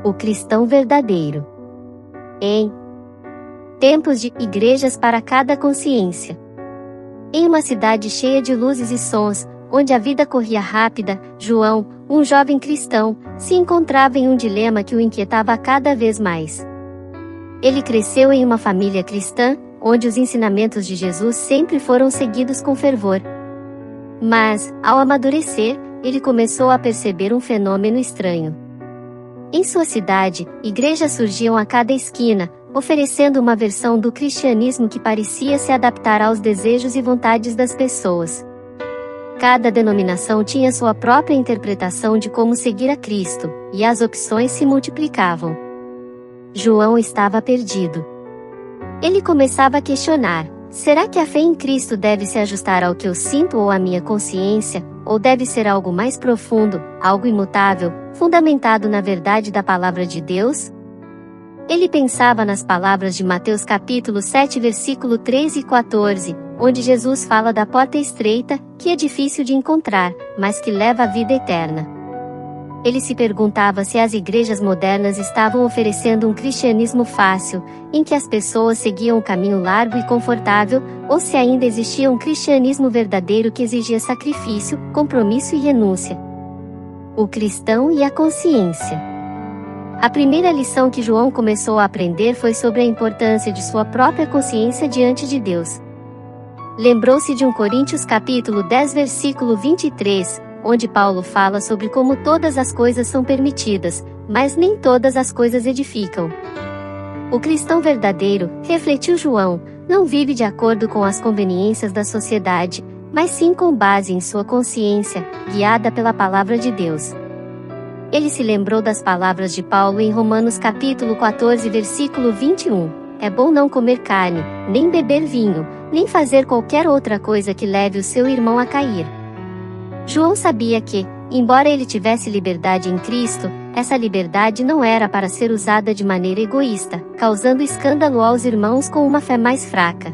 O cristão verdadeiro. Em tempos de igrejas para cada consciência. Em uma cidade cheia de luzes e sons, onde a vida corria rápida, João, um jovem cristão, se encontrava em um dilema que o inquietava cada vez mais. Ele cresceu em uma família cristã, onde os ensinamentos de Jesus sempre foram seguidos com fervor. Mas, ao amadurecer, ele começou a perceber um fenômeno estranho. Em sua cidade, igrejas surgiam a cada esquina, oferecendo uma versão do cristianismo que parecia se adaptar aos desejos e vontades das pessoas. Cada denominação tinha sua própria interpretação de como seguir a Cristo, e as opções se multiplicavam. João estava perdido. Ele começava a questionar: será que a fé em Cristo deve se ajustar ao que eu sinto ou à minha consciência, ou deve ser algo mais profundo, algo imutável, fundamentado na verdade da palavra de Deus? Ele pensava nas palavras de Mateus capítulo 7 versículo 13 e 14, onde Jesus fala da porta estreita, que é difícil de encontrar, mas que leva à vida eterna. Ele se perguntava se as igrejas modernas estavam oferecendo um cristianismo fácil, em que as pessoas seguiam um caminho largo e confortável, ou se ainda existia um cristianismo verdadeiro que exigia sacrifício, compromisso e renúncia. O cristão e a consciência. A primeira lição que João começou a aprender foi sobre a importância de sua própria consciência diante de Deus. Lembrou-se de 1 Coríntios capítulo 10 versículo 23, onde Paulo fala sobre como todas as coisas são permitidas, mas nem todas as coisas edificam. O cristão verdadeiro, refletiu João, não vive de acordo com as conveniências da sociedade, mas sim com base em sua consciência, guiada pela palavra de Deus. Ele se lembrou das palavras de Paulo em Romanos capítulo 14 versículo 21. É bom não comer carne, nem beber vinho, nem fazer qualquer outra coisa que leve o seu irmão a cair. João sabia que, embora ele tivesse liberdade em Cristo, essa liberdade não era para ser usada de maneira egoísta, causando escândalo aos irmãos com uma fé mais fraca.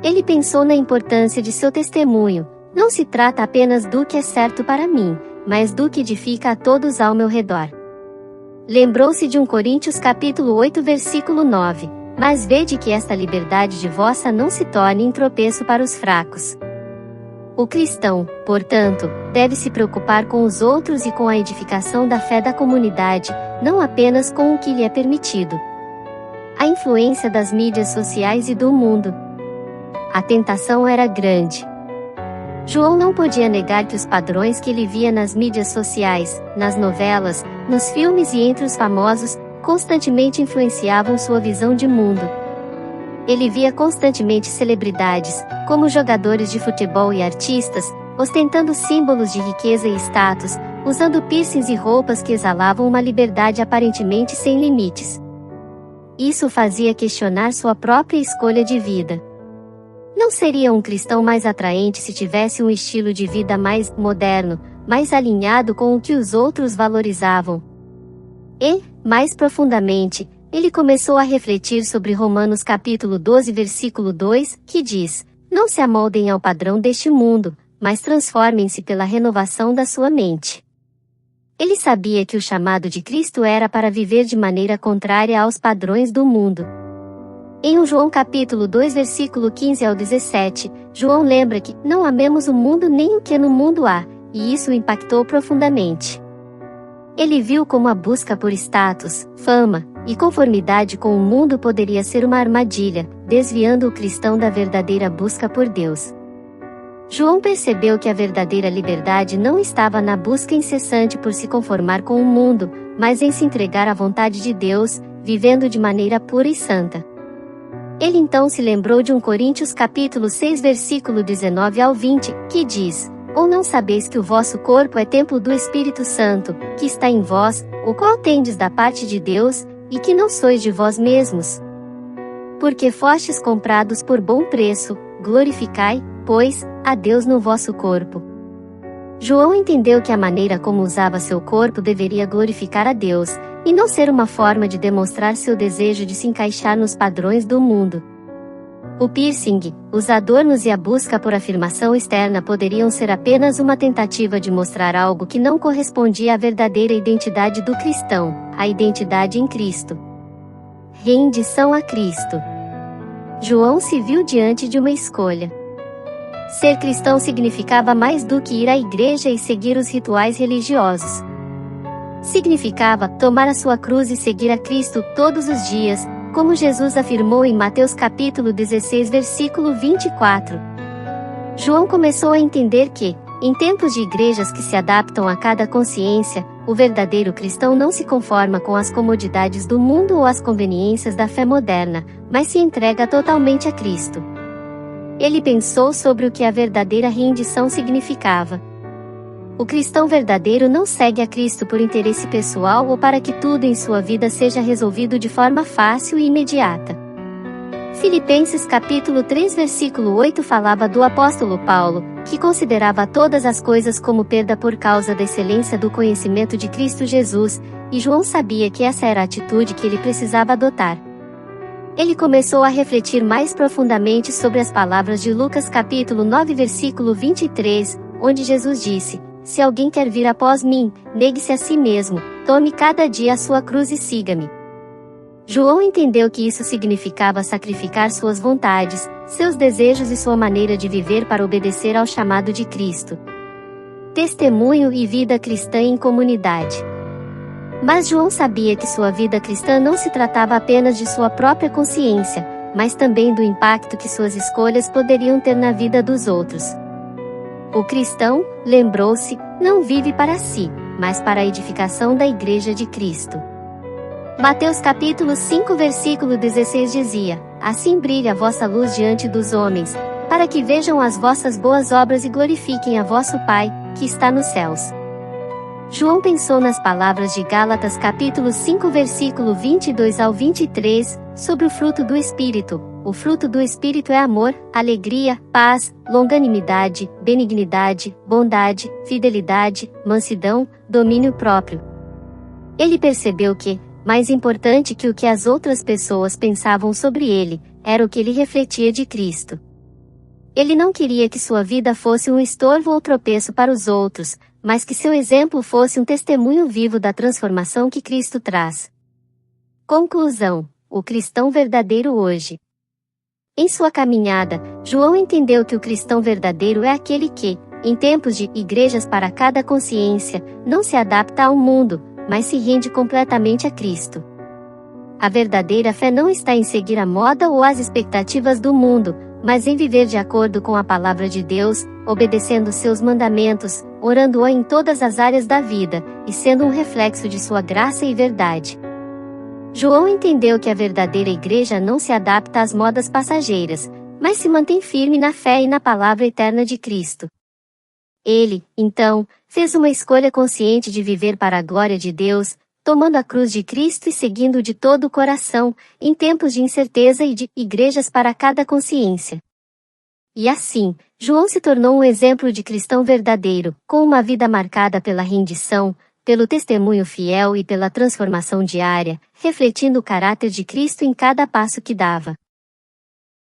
Ele pensou na importância de seu testemunho. Não se trata apenas do que é certo para mim, mas do que edifica a todos ao meu redor. Lembrou-se de 1 Coríntios capítulo 8 versículo 9. Mas vede que esta liberdade de vossa não se torne em tropeço para os fracos. O cristão, portanto, deve se preocupar com os outros e com a edificação da fé da comunidade, não apenas com o que lhe é permitido. A influência das mídias sociais e do mundo. A tentação era grande. João não podia negar que os padrões que ele via nas mídias sociais, nas novelas, nos filmes e entre os famosos, constantemente influenciavam sua visão de mundo. Ele via constantemente celebridades, como jogadores de futebol e artistas, ostentando símbolos de riqueza e status, usando piercings e roupas que exalavam uma liberdade aparentemente sem limites. Isso o fazia questionar sua própria escolha de vida. Não seria um cristão mais atraente se tivesse um estilo de vida mais moderno, mais alinhado com o que os outros valorizavam? E, mais profundamente, ele começou a refletir sobre Romanos capítulo 12 versículo 2, que diz: não se amoldem ao padrão deste mundo, mas transformem-se pela renovação da sua mente. Ele sabia que o chamado de Cristo era para viver de maneira contrária aos padrões do mundo. Em 1 João capítulo 2 versículo 15 ao 17, João lembra que não amemos o mundo nem o que no mundo há, e isso o impactou profundamente. Ele viu como a busca por status, fama e conformidade com o mundo poderia ser uma armadilha, desviando o cristão da verdadeira busca por Deus. João percebeu que a verdadeira liberdade não estava na busca incessante por se conformar com o mundo, mas em se entregar à vontade de Deus, vivendo de maneira pura e santa. Ele então se lembrou de 1 Coríntios capítulo 6 versículo 19 ao 20, que diz: ou não sabeis que o vosso corpo é templo do Espírito Santo, que está em vós, o qual tendes da parte de Deus, e que não sois de vós mesmos? Porque fostes comprados por bom preço, glorificai, pois, a Deus no vosso corpo. João entendeu que a maneira como usava seu corpo deveria glorificar a Deus, e não ser uma forma de demonstrar seu desejo de se encaixar nos padrões do mundo. O piercing, os adornos e a busca por afirmação externa poderiam ser apenas uma tentativa de mostrar algo que não correspondia à verdadeira identidade do cristão, a identidade em Cristo. Rendição a Cristo. João se viu diante de uma escolha. Ser cristão significava mais do que ir à igreja e seguir os rituais religiosos. Significava tomar a sua cruz e seguir a Cristo todos os dias, como Jesus afirmou em Mateus capítulo 16 versículo 24. João começou a entender que, em tempos de igrejas que se adaptam a cada consciência, o verdadeiro cristão não se conforma com as comodidades do mundo ou as conveniências da fé moderna, mas se entrega totalmente a Cristo. Ele pensou sobre o que a verdadeira rendição significava. O cristão verdadeiro não segue a Cristo por interesse pessoal ou para que tudo em sua vida seja resolvido de forma fácil e imediata. Filipenses capítulo 3 versículo 8 falava do apóstolo Paulo, que considerava todas as coisas como perda por causa da excelência do conhecimento de Cristo Jesus, e João sabia que essa era a atitude que ele precisava adotar. Ele começou a refletir mais profundamente sobre as palavras de Lucas capítulo 9 versículo 23, onde Jesus disse: "Se alguém quer vir após mim, negue-se a si mesmo, tome cada dia a sua cruz e siga-me." João entendeu que isso significava sacrificar suas vontades, seus desejos e sua maneira de viver para obedecer ao chamado de Cristo. Testemunho e vida cristã em comunidade. Mas João sabia que sua vida cristã não se tratava apenas de sua própria consciência, mas também do impacto que suas escolhas poderiam ter na vida dos outros. O cristão, lembrou-se, não vive para si, mas para a edificação da Igreja de Cristo. Mateus capítulo 5 versículo 16 dizia: "Assim brilha a vossa luz diante dos homens, para que vejam as vossas boas obras e glorifiquem a vosso Pai, que está nos céus." João pensou nas palavras de Gálatas capítulo 5 versículo 22 ao 23, sobre o fruto do Espírito. O fruto do Espírito é amor, alegria, paz, longanimidade, benignidade, bondade, fidelidade, mansidão, domínio próprio. Ele percebeu que, mais importante que o que as outras pessoas pensavam sobre ele, era o que ele refletia de Cristo. Ele não queria que sua vida fosse um estorvo ou tropeço para os outros, mas que seu exemplo fosse um testemunho vivo da transformação que Cristo traz. Conclusão: o cristão verdadeiro hoje. Em sua caminhada, João entendeu que o cristão verdadeiro é aquele que, em tempos de igrejas para cada consciência, não se adapta ao mundo, mas se rende completamente a Cristo. A verdadeira fé não está em seguir a moda ou as expectativas do mundo, mas em viver de acordo com a palavra de Deus, obedecendo seus mandamentos, orando-o em todas as áreas da vida, e sendo um reflexo de sua graça e verdade. João entendeu que a verdadeira igreja não se adapta às modas passageiras, mas se mantém firme na fé e na palavra eterna de Cristo. Ele, então, fez uma escolha consciente de viver para a glória de Deus, tomando a cruz de Cristo e seguindo de todo o coração, em tempos de incerteza e de igrejas para cada consciência. E assim, João se tornou um exemplo de cristão verdadeiro, com uma vida marcada pela rendição, pelo testemunho fiel e pela transformação diária, refletindo o caráter de Cristo em cada passo que dava.